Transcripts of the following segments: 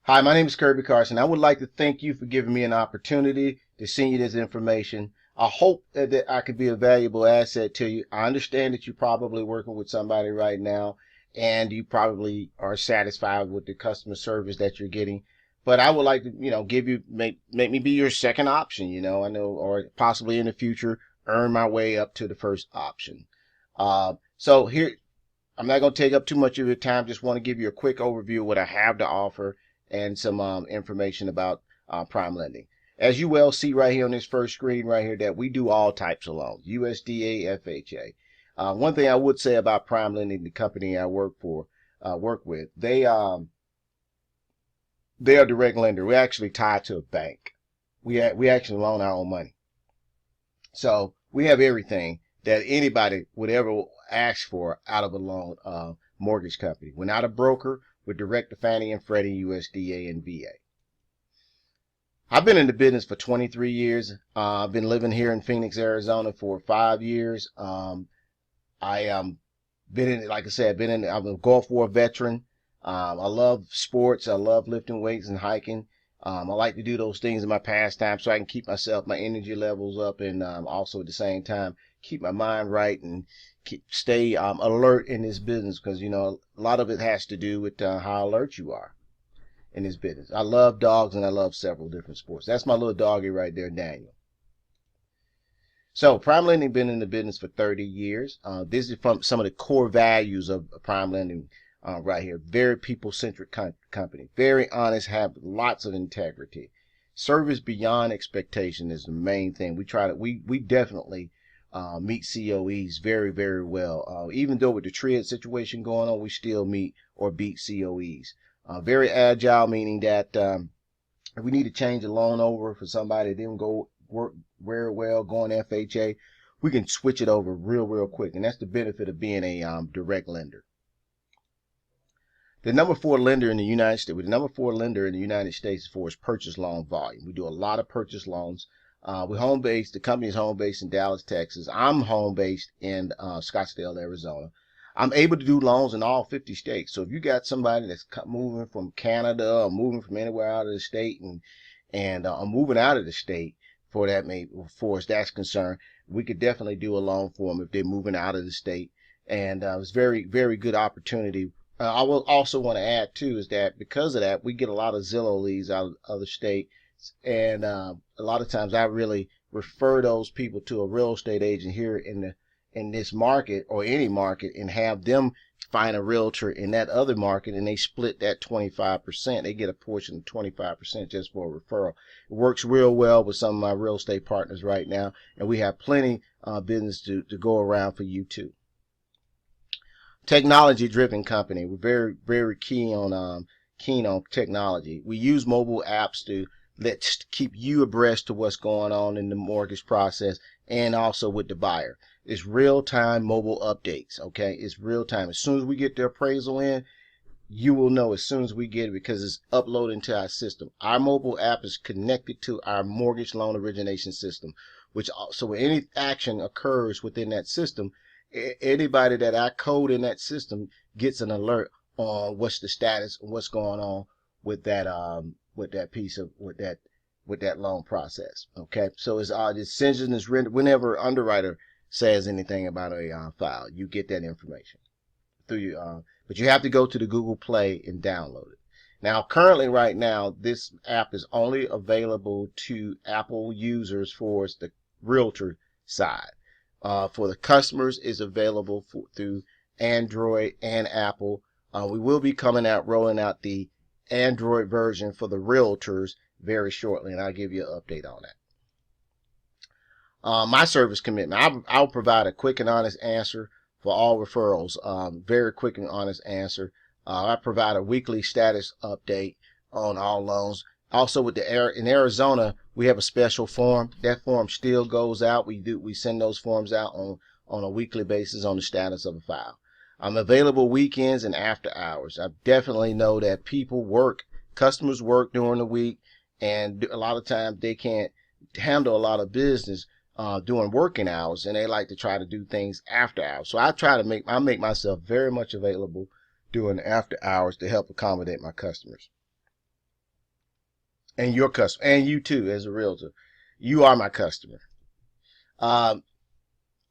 Hi, my name is Kirby Carson. I would like to thank you for giving me an opportunity to send you this information. I hope that I could be a valuable asset to you. I understand that you're probably working with somebody right now and you probably are satisfied with the customer service that you're getting. But I would like to, give you, make me be your second option, I know, or possibly in the future, earn my way up to the first option. So here, I'm not going to take up too much of your time. Just want to give you a quick overview of what I have to offer and some information about prime lending. As you well see right here on this first screen right here that we do all types of loans, USDA, FHA. One thing I would say about prime lending, the company I work with, they are direct lender. We're actually tied to a bank. We actually loan our own money. So we have everything that anybody would ever ask for out of a loan mortgage company. We're not a broker. We're direct to Fannie and Freddie, USDA, and VA. I've been in the business for 23 years. I've been living here in Phoenix, Arizona for 5 years. Been in, like I said, I'm a Gulf War veteran. I love sports. I love lifting weights and hiking. I like to do those things in my pastime so I can keep my energy levels up, and also at the same time keep my mind right and stay alert in this business, because a lot of it has to do with how alert you are in this business. I love dogs and I love several different sports. That's my little doggy right there, Daniel. So prime lending, been in the business for 30 years. This is from some of the core values of prime lending right here. Very people-centric company. Very honest, have lots of integrity. Service beyond expectation is the main thing. We definitely meet COEs very, very well. Even though with the TRID situation going on, we still meet or beat COEs. Very agile, meaning that if we need to change a loan over for somebody that didn't go work very well going FHA, we can switch it over real quick. And that's the benefit of being a direct lender. The number 4 lender in the United States, with the number 4 lender in the United States as far as purchase loan volume. We do a lot of purchase loans. We're home based. The company is home based in Dallas, Texas. I'm home based in Scottsdale, Arizona. I'm able to do loans in all 50 states. So if you got somebody that's moving from Canada or moving from anywhere out of the state and moving out of the state, for as that's concerned, we could definitely do a loan for them if they're moving out of the state. And it's very, very good opportunity. I will also want to add too is that because of that, we get a lot of Zillow leads out of the state, and a lot of times I really refer those people to a real estate agent here in this market or any market, and have them find a realtor in that other market, and they split that 25%. They get a portion of 25% just for a referral. It works real well with some of my real estate partners right now, and we have plenty business to go around for you too. Technology driven company. We're very, very keen on technology. We use mobile apps to keep you abreast to what's going on in the mortgage process, and also with the buyer. It's real-time mobile updates. Okay, it's real time. As soon as we get the appraisal in, you will know as soon as we get it, because it's uploaded into our system. Our mobile app is connected to our mortgage loan origination system, which so when any action occurs within that system, anybody that I code in that system gets an alert on what's the status and what's going on with that loan process. Okay, so it's our decision is rendered whenever underwriter says anything about a file. You get that information through your but you have to go to the Google Play and download it. Now, currently right now, this app is only available to Apple users for the realtor side. For the customers, is available through Android and Apple. We will be rolling out the Android version for the realtors very shortly, and I'll give you an update on that. My service commitment, I'll provide a quick and honest answer for all referrals. Very quick and honest answer. I provide a weekly status update on all loans. Also, in Arizona, we have a special form. That form still goes out. We send those forms out on a weekly basis on the status of a file. I'm available weekends and after hours. I definitely know that customers work during the week, and a lot of times they can't handle a lot of business during working hours, and they like to try to do things after hours. So I make myself very much available during after hours to help accommodate my customers. And your customer, and you too, as a realtor, you are my customer. Um,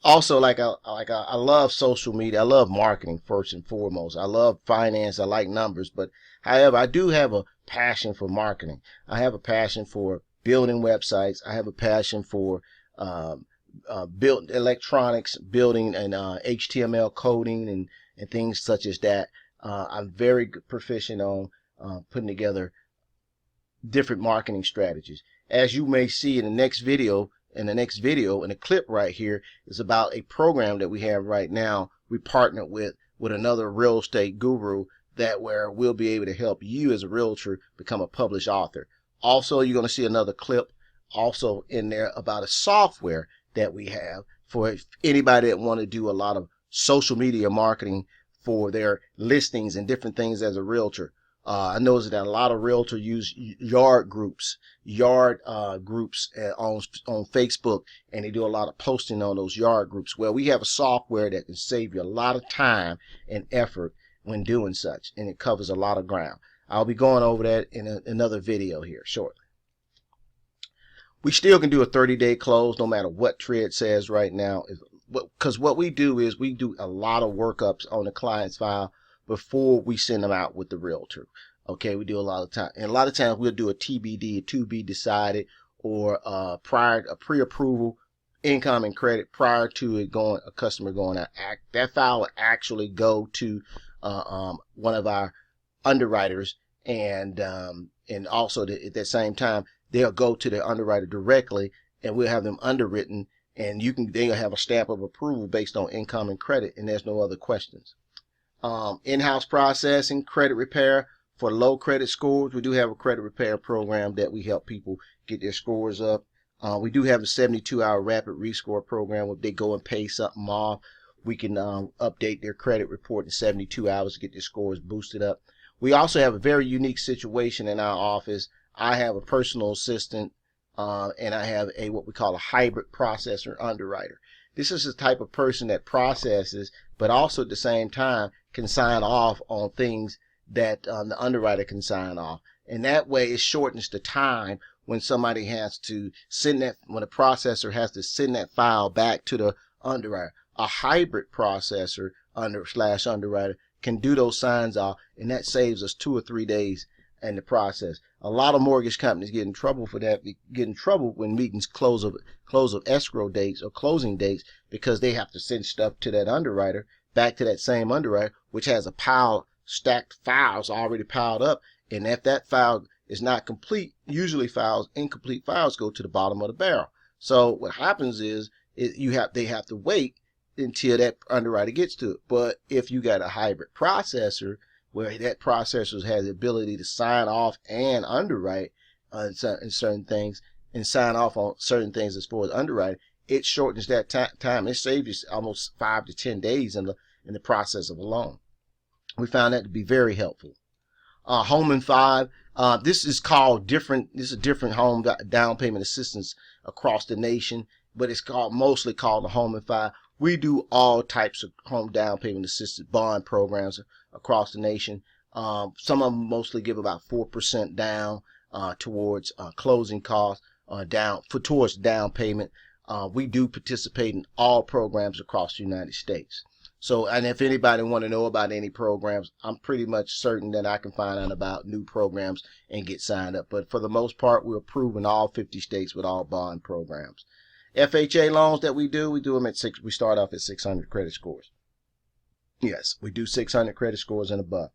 Also, I love social media. I love marketing first and foremost. I love finance. I like numbers, but however, I do have a passion for marketing. I have a passion for building websites. I have a passion for build electronics, building and HTML coding and things such as that. I'm very proficient on putting together different marketing strategies. As you may see in the next video, in the clip right here is about a program that we have right now. We partnered with another real estate guru that where we'll be able to help you as a realtor become a published author. Also, you're going to see another clip also in there about a software that we have for anybody that want to do a lot of social media marketing for their listings and different things as a realtor. I noticed that a lot of realtors use yard groups on Facebook, and they do a lot of posting on those yard groups. Well, we have a software that can save you a lot of time and effort when doing such, and it covers a lot of ground. I'll be going over that in another video here shortly. We still can do a 30-day close no matter what Tread says right now, because what we do is we do a lot of workups on the client's file before we send them out with the realtor. Okay, we do a lot of time, and a lot of times we'll do a TBD, a to be decided, or a pre-approval income and credit prior to a customer going out. That file will actually go to one of our underwriters, and also at the same time they'll go to the underwriter directly, and we'll have them underwritten, and they'll have a stamp of approval based on income and credit, and there's no other questions. In-house processing, credit repair for low credit scores. We do have a credit repair program that we help people get their scores up. We do have a 72-hour rapid rescore program where they go and pay something off. We can update their credit report in 72 hours to get their scores boosted up. We also have a very unique situation in our office. I have a personal assistant, and I have what we call a hybrid processor underwriter. This is the type of person that processes, but also at the same time can sign off on things that the underwriter can sign off. And that way it shortens the time when somebody has to when a processor has to send that file back to the underwriter. A hybrid processor underwriter can do those signs off, and that saves us 2 or 3 days in the process. A lot of mortgage companies get in trouble for that, get in trouble when meetings close of escrow dates or closing dates, because they have to send stuff to that underwriter, back to that same underwriter, which has a pile stacked files already piled up. And if that file is not complete, usually incomplete files go to the bottom of the barrel. So what happens is they have to wait until that underwriter gets to it. But if you got a hybrid processor where that processor has the ability to sign off and underwrite in certain things, and sign off on certain things as far as underwriting, it shortens that time. It saves you almost 5 to 10 days in the process of a loan. We found that to be very helpful. Home in 5. This is called different. This is a different home down payment assistance across the nation, but it's mostly called the Home in 5. We do all types of home down payment assistance bond programs across the nation. Some of them mostly give about 4% down towards closing costs, towards down payment. We do participate in all programs across the United States. So, and if anybody want to know about any programs, I'm pretty much certain that I can find out about new programs and get signed up. But for the most part, we're approved in all 50 states with all bond programs. FHA loans that we do them at we start off at 600 credit scores. Yes, we do 600 credit scores and above.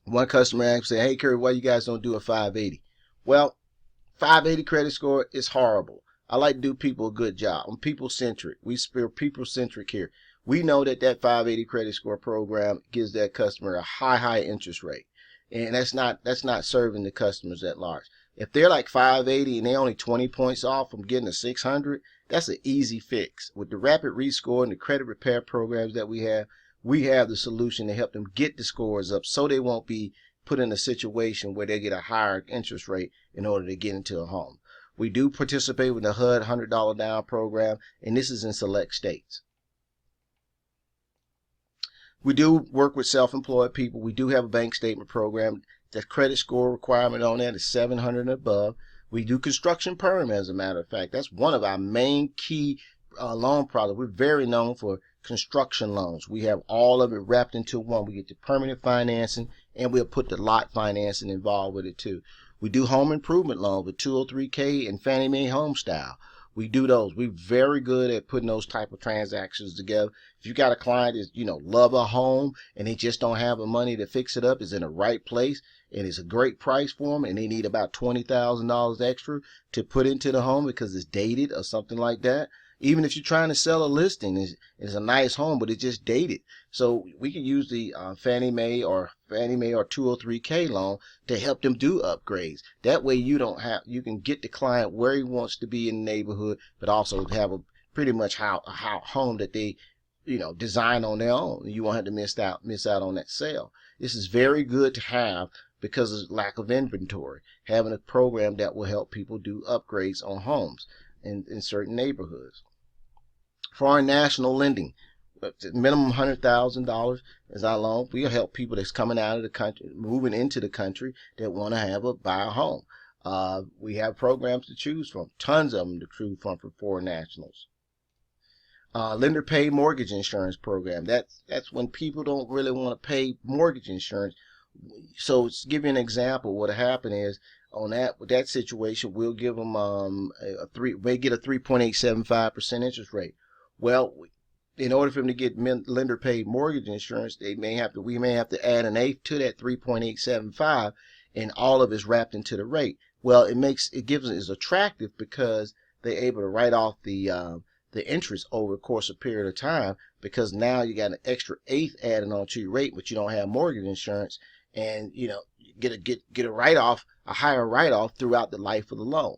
One customer asked, "Hey, Kirby, why you guys don't do a 580? Well, 580 credit score is horrible. I like to do people a good job. I'm people-centric. We're people-centric here. We know that 580 credit score program gives that customer a high interest rate. And that's not serving the customers at large. If they're like 580 and they're only 20 points off from getting a 600, that's an easy fix. With the rapid rescore and the credit repair programs that we have the solution to help them get the scores up so they won't be put in a situation where they get a higher interest rate in order to get into a home. We do participate with the HUD $100 down program, and this is in select states. We do work with self-employed people. We do have a bank statement program. The credit score requirement on that is 700 and above. We do construction perm, as a matter of fact. That's one of our main key loan products. We're very known for construction loans. We have all of it wrapped into one. We get the permanent financing, and we'll put the lot financing involved with it too. We do home improvement loans with 203K and Fannie Mae home style. We do those. We're very good at putting those type of transactions together. If you got a client that, love a home and they just don't have the money to fix it up, is in the right place, and it's a great price for them, and they need about $20,000 extra to put into the home because it's dated or something like that. Even if you're trying to sell a listing, it's a nice home, but it's just dated. So we can use the Fannie Mae or 203K loan to help them do upgrades. That way you can get the client where he wants to be in the neighborhood, but also have a pretty much a home that they design on their own. You won't have to miss out on that sale. This is very good to have because of lack of inventory. Having a program that will help people do upgrades on homes in certain neighborhoods. Foreign national lending, minimum $100,000 is our loan. We'll help people that's coming out of the country, moving into the country, that want to buy a home. We have programs to choose from, tons of them to choose from for foreign nationals. Lender paid mortgage insurance program. That's when people don't really want to pay mortgage insurance. So to give you an example, what'll happen is on that situation, we'll give them they get a 3.875% interest rate. Well, in order for them to get lender paid mortgage insurance, we may have to add an eighth to that 3.875, and all of it's wrapped into the rate. Well, it's attractive because they're able to write off the interest over the course of a period of time, because now you got an extra eighth added onto your rate, but you don't have mortgage insurance, and get a higher write-off throughout the life of the loan.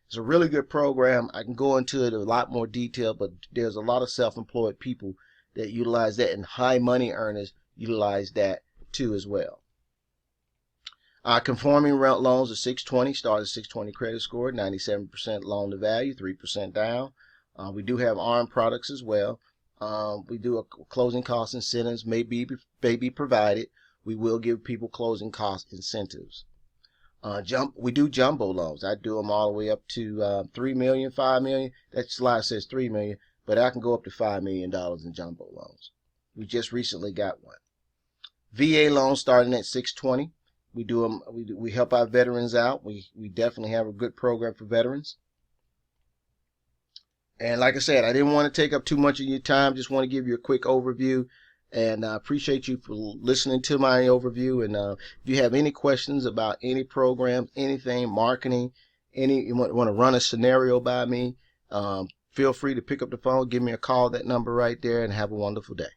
It's a really good program. I can go into it in a lot more detail, but there's a lot of self-employed people that utilize that, and high money earners utilize that too as well. Conforming rent loans are 620, start at 620 credit score, 97% loan to value, 3% down. We do have ARM products as well. We do a closing cost incentives may be provided. We will give people closing cost incentives. We do jumbo loans. I do them all the way up to $3 million, $5 million. That slide says $3 million, but I can go up to $5 million in jumbo loans. We just recently got one. VA loans starting at 620. We do them. We help our veterans out. We definitely have a good program for veterans. And like I said, I didn't want to take up too much of your time. Just want to give you a quick overview. And I appreciate you for listening to my overview. And if you have any questions about any program, anything, marketing, you want to run a scenario by me, feel free to pick up the phone, give me a call, that number right there, and have a wonderful day.